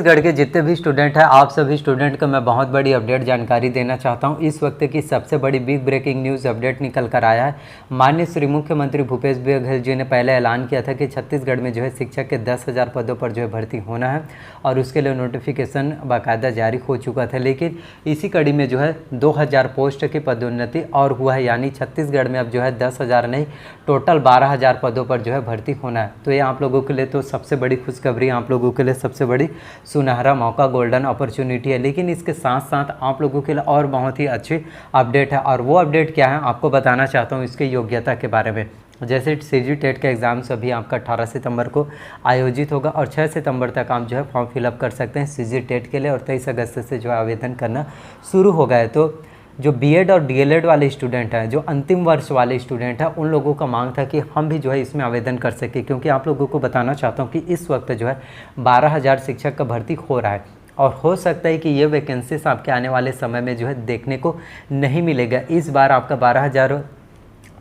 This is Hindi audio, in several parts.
छत्तीसगढ़ के जितने भी स्टूडेंट हैं, आप सभी स्टूडेंट को मैं बहुत बड़ी अपडेट जानकारी देना चाहता हूं। इस वक्त की सबसे बड़ी बिग ब्रेकिंग न्यूज़ अपडेट निकल कर आया है। माननीय श्री मुख्यमंत्री भूपेश बघेल जी ने पहले ऐलान किया था कि छत्तीसगढ़ में जो है शिक्षक के 10,000 पदों पर जो है भर्ती होना है और उसके लिए नोटिफिकेशन बाकायदा जारी हो चुका था। लेकिन इसी कड़ी में जो है 2,000 पोस्ट की पदोन्नति और हुआ है, यानी छत्तीसगढ़ में अब जो है 10,000 नहीं, टोटल 12,000 पदों पर जो है भर्ती होना है। तो ये आप लोगों के लिए तो सबसे बड़ी खुशखबरी, आप लोगों के लिए सबसे बड़ी सुनहरा मौका, गोल्डन अपॉर्चुनिटी है। लेकिन इसके साथ साथ आप लोगों के लिए और बहुत ही अच्छी अपडेट है, और वो अपडेट क्या है आपको बताना चाहता हूँ इसके योग्यता के बारे में। जैसे सीजी टेट का एग्ज़ाम्स अभी आपका 18 सितंबर को आयोजित होगा और 6 सितंबर तक आप जो है फॉर्म फिलअप कर सकते हैं सीजी टेट के लिए, और 23 अगस्त से जो है आवेदन करना शुरू हो गया है। तो जो बीएड और डीएलएड वाले स्टूडेंट हैं, जो अंतिम वर्ष वाले स्टूडेंट हैं, उन लोगों का मांग था कि हम भी जो है इसमें आवेदन कर सकें, क्योंकि आप लोगों को बताना चाहता हूं कि इस वक्त जो है 12,000 शिक्षक का भर्ती हो रहा है और हो सकता है कि ये वैकेंसीज आपके आने वाले समय में जो है देखने को नहीं मिलेगा। इस बार आपका 12,000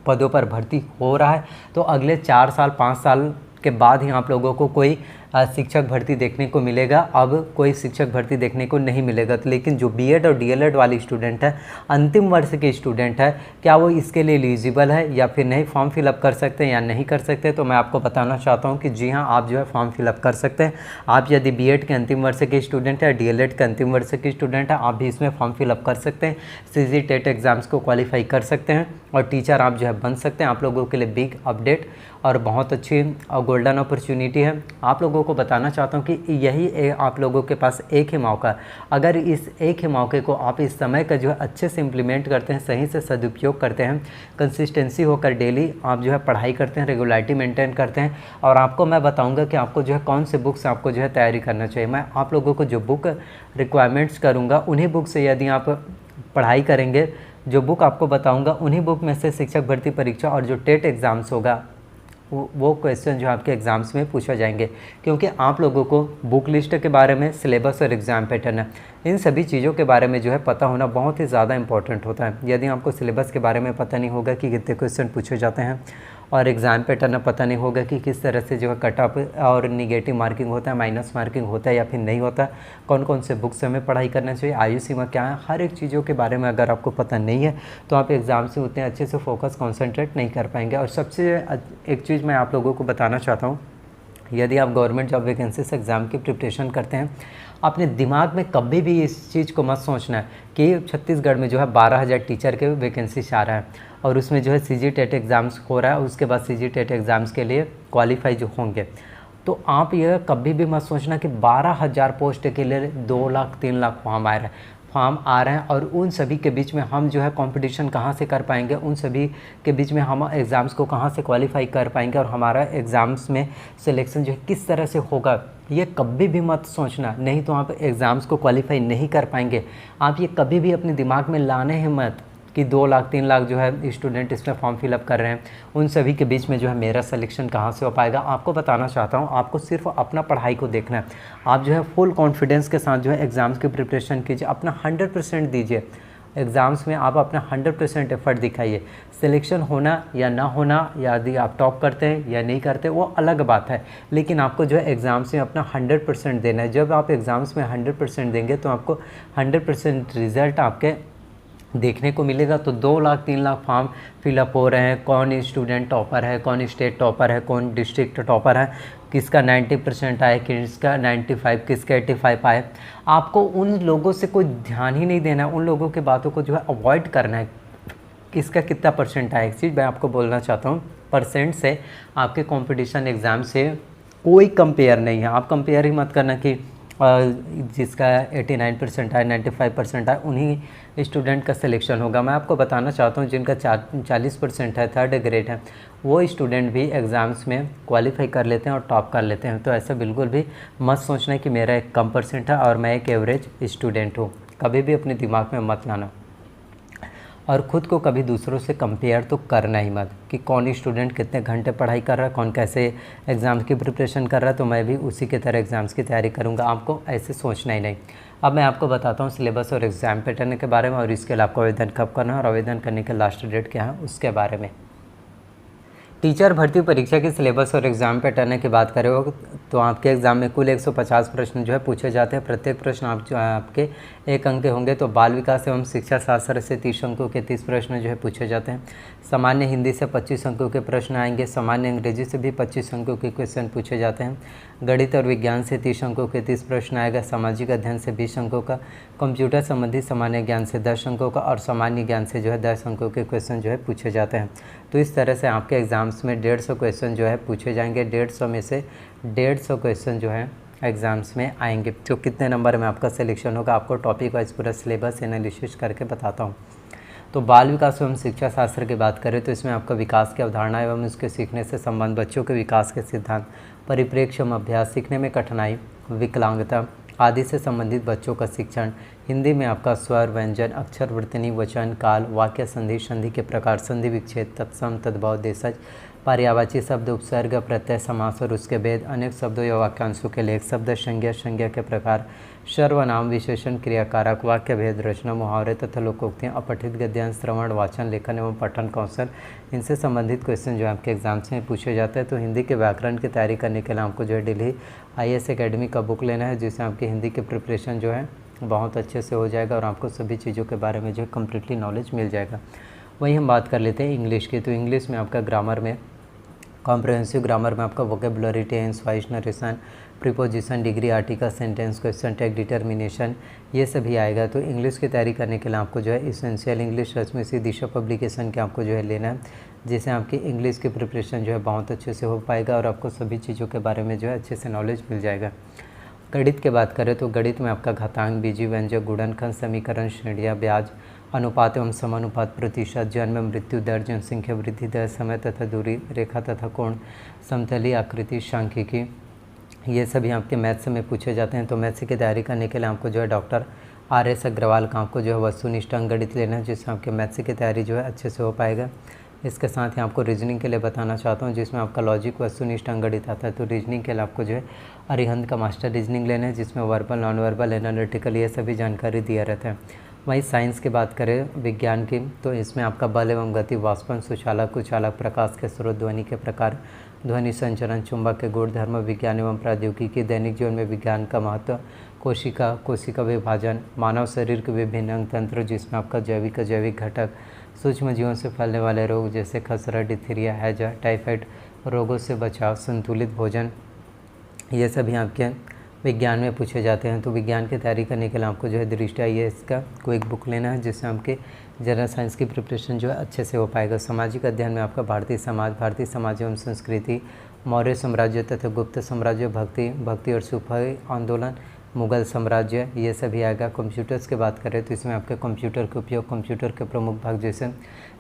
पदों पर भर्ती हो रहा है, तो अगले 4 साल 5 साल के बाद ही आप लोगों को कोई शिक्षक भर्ती देखने को मिलेगा। अब कोई शिक्षक भर्ती देखने को नहीं मिलेगा। तो लेकिन जो बीएड और डीएलएड वाली स्टूडेंट है, अंतिम वर्ष के स्टूडेंट है, क्या वो इसके लिए एलिजिबल है या फिर नहीं, फॉर्म फिलअप कर सकते हैं या नहीं कर सकते? तो मैं आपको बताना चाहता हूँ कि जी हाँ, आप जो है फॉर्म फिलअप कर सकते हैं। आप यदि बीएड के अंतिम वर्ष के स्टूडेंट है, डीएलएड के अंतिम वर्ष के स्टूडेंट है, आप भी इसमें फॉर्म फिलअप कर सकते हैं। सीजी टेट एग्ज़ाम्स को क्वालिफाई कर सकते हैं और टीचर आप जो है बन सकते हैं। आप लोगों के लिए बिग अपडेट और बहुत अच्छी गोल्डन अपॉर्चुनिटी है। आप लोगों को बताना चाहता हूँ कि यही आप लोगों के पास एक ही मौका, अगर इस एक ही मौके को आप इस समय का जो है अच्छे से इम्प्लीमेंट करते हैं, सही से सदुपयोग करते हैं, कंसिस्टेंसी होकर डेली आप जो है पढ़ाई करते हैं, रेगुलरिटी मेंटेन करते हैं, और आपको मैं बताऊंगा कि आपको जो है कौन से बुक से आपको जो है तैयारी करना चाहिए। मैं आप लोगों को जो बुक रिक्वायरमेंट्स करूँगा उन्हीं बुक से यदि आप पढ़ाई करेंगे, जो बुक आपको बताऊँगा उन्हीं बुक में से शिक्षक भर्ती परीक्षा और जो टेट एग्ज़ाम्स होगा वो क्वेश्चन जो आपके एग्ज़ाम्स में पूछा जाएंगे, क्योंकि आप लोगों को बुक लिस्ट के बारे में, सिलेबस और एग्ज़ाम पैटर्न है, इन सभी चीज़ों के बारे में जो है पता होना बहुत ही ज़्यादा इंपॉर्टेंट होता है। यदि आपको सिलेबस के बारे में पता नहीं होगा कि कितने क्वेश्चन पूछे जाते हैं और एग्ज़ाम पैटर्न पता नहीं होगा कि किस तरह से जो है कट ऑफ और निगेटिव मार्किंग होता है, माइनस मार्किंग होता है या फिर नहीं होता, कौन कौन से बुक से हमें पढ़ाई करना चाहिए, आयु सीमा क्या है, हर एक चीज़ों के बारे में अगर आपको पता नहीं है तो आप एग्ज़ाम से उतने अच्छे से फोकस कॉन्सेंट्रेट नहीं कर पाएंगे। और सबसे एक चीज़ मैं आप लोगों को बताना चाहता हूँ, यदि आप गवर्नमेंट जॉब वैकेंसीज एग्ज़ाम की प्रिपरेशन करते हैं, अपने दिमाग में कभी भी इस चीज़ को मत सोचना है कि छत्तीसगढ़ में जो है 12,000 टीचर के वैकेंसीज आ रहा है और उसमें जो है सीजी टेट एग्ज़ाम्स हो रहा है, उसके बाद सीजी टेट एग्ज़ाम्स के लिए क्वालिफाई जो होंगे। तो आप यह कभी भी मत सोचना कि 12,000 पोस्ट के लिए 2 लाख 3 लाख फॉर्म आ रहे हैं और उन सभी के बीच में हम जो है कंपटीशन कहाँ से कर पाएंगे, उन सभी के बीच में हम एग्ज़ाम्स को कहाँ से क्वालिफाई कर पाएंगे और हमारा एग्ज़ाम्स में सिलेक्शन जो है किस तरह से होगा, ये कभी भी मत सोचना, नहीं तो आप एग्ज़ाम्स को क्वालिफाई नहीं कर पाएंगे। आप ये कभी भी अपने दिमाग में लाने ही मत कि 2 लाख 3 लाख जो है स्टूडेंट इसमें फॉर्म फिलअप कर रहे हैं, उन सभी के बीच में जो है मेरा सिलेक्शन कहाँ से हो पाएगा। आपको बताना चाहता हूँ, आपको सिर्फ अपना पढ़ाई को देखना है। आप जो है फुल कॉन्फिडेंस के साथ जो है एग्ज़ाम्स की प्रिपरेशन कीजिए, अपना 100% दीजिए एग्ज़ाम्स में, आप अपना 100% एफर्ट दिखाइए। सिलेक्शन होना या ना होना, यदि आप टॉप करते हैं या नहीं करते वो अलग बात है, लेकिन आपको जो है एग्ज़ाम्स में अपना 100% देना है। जब आप एग्ज़ाम्स में 100% देंगे तो आपको 100% रिज़ल्ट आपके देखने को मिलेगा। तो 2 लाख 3 लाख फॉर्म फिलअप हो रहे हैं, कौन स्टूडेंट टॉपर है, कौन स्टेट टॉपर है, कौन डिस्ट्रिक्ट टॉपर है, किसका 90% आए, किसका 95, किसका 85 आए, आपको उन लोगों से कोई ध्यान ही नहीं देना है, उन लोगों की बातों को जो है अवॉइड करना है। किसका कितना परसेंट आए, एक चीज़ मैं आपको बोलना चाहता हूँ, परसेंट से आपके कंपटीशन एग्ज़ाम से कोई कंपेयर नहीं है। आप कंपेयर ही मत करना कि जिसका 89% आए, 95% आए, उन्हीं स्टूडेंट का सिलेक्शन होगा। मैं आपको बताना चाहता हूँ जिनका 40% है, 3rd ग्रेड है, वो स्टूडेंट भी एग्ज़ाम्स में क्वालिफाई कर लेते हैं और टॉप कर लेते हैं। तो ऐसा बिल्कुल भी मत सोचना कि मेरा एक कम परसेंट है और मैं एक एवरेज स्टूडेंट हूँ, कभी भी अपने दिमाग में मत लाना। और ख़ुद को कभी दूसरों से कंपेयर तो करना ही मत कि कौन स्टूडेंट कितने घंटे पढ़ाई कर रहा है, कौन कैसे एग्ज़ाम्स की प्रिपरेशन कर रहा है, तो मैं भी उसी की तरह एग्ज़ाम्स की तैयारी करूँगा। आपको ऐसे सोचना ही नहीं। अब मैं आपको बताता हूँ सिलेबस और एग्ज़ाम पैटर्न के बारे में और इसके लिए आपको आवेदन कब करना है और आवेदन करने के लास्ट डेट क्या है उसके बारे में। टीचर भर्ती परीक्षा की सिलेबस और एग्ज़ाम पैटर्न की बात करें तो आपके एग्ज़ाम में कुल 150 प्रश्न जो है पूछे जाते हैं। प्रत्येक प्रश्न आपके 1 अंक के होंगे। तो बाल विकास एवं शिक्षा शास्त्र से 30 अंकों के 30 प्रश्न जो है पूछे जाते हैं। सामान्य हिंदी से 25 अंकों के प्रश्न आएंगे। सामान्य अंग्रेजी से भी 25 अंकों के क्वेश्चन पूछे जाते हैं। गणित और विज्ञान से 30 अंकों के 30 प्रश्न आएगा। सामाजिक अध्ययन से 20 अंकों का, कंप्यूटर संबंधी सामान्य ज्ञान से 10 अंकों का और सामान्य ज्ञान से जो है 10 अंकों के क्वेश्चन जो है पूछे जाते हैं। तो इस तरह से आपके एग्ज़ाम्स में 150 क्वेश्चन जो है पूछे जाएंगे। 150 में से 150 क्वेश्चन जो है एग्ज़ाम्स में आएंगे। तो कितने नंबर में आपका सिलेक्शन होगा, आपको टॉपिक वाइज पूरा सिलेबस एनालिसिस करके बताता हूँ। तो बाल विकास एवं शिक्षा शास्त्र की बात करें तो इसमें आपका विकास की अवधारणा एवं उसके सीखने से संबंध, बच्चों के विकास के सिद्धांत, परिप्रेक्ष्य अभ्यास, सीखने में कठिनाई, विकलांगता आदि से संबंधित बच्चों का शिक्षण, हिंदी में आपका स्वर, व्यंजन, अक्षर, वर्तनी, वचन, काल, वाक्य संधि, संधि के प्रकार, संधि विच्छेद, तत्सम, तद्भव, देशज, पर्यायवाची शब्द, उपसर्ग, प्रत्यय, समास और उसके भेद, अनेक शब्दों या वाक्यांशों के लेख, शब्द संज्ञा, संज्ञा के प्रकार, सर्वनाम, विशेषण, क्रियाकारक, वाक्य भेद, रचना, मुहावरे तथा लोकोक्तियाँ, अपठित गद्यांश, श्रवण, वाचन, लेखन एवं पठन कौशल, इनसे संबंधित क्वेश्चन जो आपके एग्जाम्स में पूछे जाते हैं। तो हिंदी के व्याकरण की तैयारी करने के लिए आपको जो है दिल्ली IAS एकेडमी का बुक लेना है, जिससे आपकी हिंदी की प्रिपरेशन जो है बहुत अच्छे से हो जाएगा और आपको सभी चीज़ों के बारे में जो है कम्प्लीटली नॉलेज मिल जाएगा। वहीं हम बात कर लेते हैं इंग्लिश की। तो इंग्लिश में आपका ग्रामर में, कॉम्प्रिहेंसिव ग्रामर में आपका vocabulary, tense, voice, narration, preposition, degree, article, sentence, question tag, determination, ये सभी आएगा। तो इंग्लिश की तैयारी करने के लिए आपको जो है इसेंशियल इंग्लिश रश्मि दिशा पब्लिकेशन के आपको जो है लेना है, जिससे आपकी इंग्लिश की प्रिपरेशन जो है बहुत अच्छे से हो पाएगा और आपको सभी चीज़ों के बारे में जो है अच्छे से नॉलेज मिल जाएगा। गणित की बात करें तो गणित में आपका घातांक, बीजीय, व्यंजक, गुणनखंड, समीकरण, श्रेणियाँ, ब्याज, अनुपात एवं समानुपात, प्रतिशत, जन्म मृत्यु दर, जनसंख्या वृद्धि दर, समय तथा दूरी, रेखा तथा कोण, समतली आकृति, सांख्यिकी, ये सभी आपके मैथ्स में पूछे जाते हैं। तो मैथ्स की तैयारी करने के लिए आपको जो है डॉक्टर RS अग्रवाल का आपको जो है वस्तुनिष्ठ अंकगणित लेना है, जिससे आपके मैथ्स की तैयारी जो है अच्छे से हो पाएगा। इसके साथ ही आपको रीजनिंग के लिए बताना चाहता हूँ, जिसमें आपका लॉजिक, वस्तुनिष्ठ अंकगणित आता है। तो रीजनिंग के लिए आपको जो है अरिहंत का मास्टर रीजनिंग लेना है, जिसमें वर्बल, नॉन वर्बल, एनालिटिकल ये सभी जानकारी दिया रहता है। वहीं साइंस की बात करें विज्ञान की, तो इसमें आपका बल एवं गति, वाष्पन, सुचालक, कुचालक, प्रकाश के स्रोत, ध्वनि के प्रकार, ध्वनि संचरण, चुंबक के गुण, धर्म विज्ञान एवं प्रौद्योगिकी, दैनिक जीवन में विज्ञान का महत्व, कोशिका विभाजन, मानव शरीर के विभिन्न अंग तंत्र, जिसमें आपका जैविक घटक, सूक्ष्म जीवों से फैलने वाले रोग जैसे खसरा, डिथीरिया, हैजा, टाइफाइड, रोगों से बचाव, संतुलित भोजन, ये सभी आपके विज्ञान में पूछे जाते हैं। तो विज्ञान की तैयारी करने के लिए आपको जो है दृष्टि IAS का कोई एक बुक लेना है, जिससे आपके जनरल साइंस की प्रिपरेशन जो है अच्छे से हो पाएगा। सामाजिक अध्ययन में आपका भारतीय समाज एवं संस्कृति, मौर्य साम्राज्य तथा गुप्त साम्राज्य, भक्ति और सूफी आंदोलन, मुगल साम्राज्य, ये सभी आएगा। कंप्यूटर्स की बात करें तो इसमें आपके कंप्यूटर के उपयोग, कंप्यूटर के प्रमुख भाग जैसे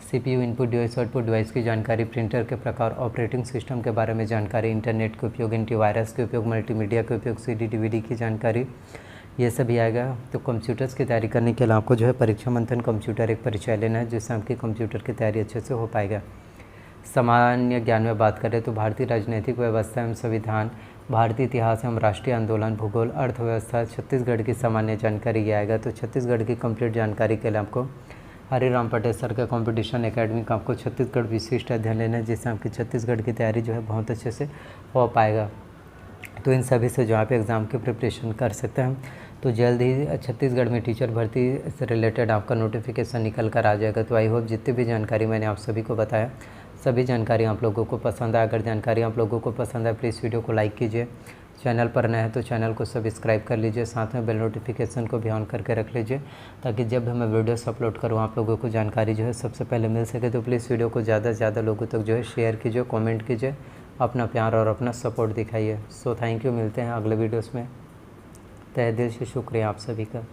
CPU, input device, output device की जानकारी, प्रिंटर के प्रकार, ऑपरेटिंग सिस्टम के बारे में जानकारी, इंटरनेट के उपयोग, एंटीवायरस के उपयोग, मल्टीमीडिया के उपयोग, CD DVD की जानकारी, ये सभी आएगा। तो कंप्यूटर्स की तैयारी करने के लिए आपको जो है परीक्षा मंथन कंप्यूटर एक परिचय लेना है, जिससे आपकी कंप्यूटर की तैयारी अच्छे से हो पाएगा। सामान्य ज्ञान में बात करें तो भारतीय राजनीतिक व्यवस्था एवं संविधान, भारतीय इतिहास एवं राष्ट्रीय आंदोलन, भूगोल, अर्थव्यवस्था, छत्तीसगढ़ की सामान्य जानकारी ये आएगा। तो छत्तीसगढ़ की कंप्लीट जानकारी के लिए आपको हरिराम पटेल सर का कंपटीशन एकेडमी का आपको छत्तीसगढ़ विशिष्ट अध्ययन लेना है, जिससे आपकी छत्तीसगढ़ की तैयारी जो है बहुत अच्छे से हो पाएगा। तो इन सभी से जो आप एग्ज़ाम की प्रिपरेशन कर सकते हैं। तो जल्द ही छत्तीसगढ़ में टीचर भर्ती से रिलेटेड आपका नोटिफिकेशन निकल कर आ जाएगा। तो आई होप जितनी भी जानकारी मैंने आप सभी को बताया, सभी जानकारी आप लोगों को पसंद आए। अगर जानकारी आप लोगों को पसंद आए प्लीज़ वीडियो को लाइक कीजिए, चैनल पर नए हैं तो चैनल को सब्सक्राइब कर लीजिए, साथ में बेल नोटिफिकेशन को भी ऑन करके रख लीजिए, ताकि जब भी मैं वीडियोस अपलोड करूँ आप लोगों को जानकारी जो है सबसे पहले मिल सके। तो प्लीज़ वीडियो को ज़्यादा से ज़्यादा लोगों तक जो है शेयर कीजिए, कमेंट कीजिए, अपना प्यार और अपना सपोर्ट दिखाइए। सो थैंक यू, मिलते हैं अगले वीडियोज़ में। तहे दिल से शुक्रिया आप सभी का।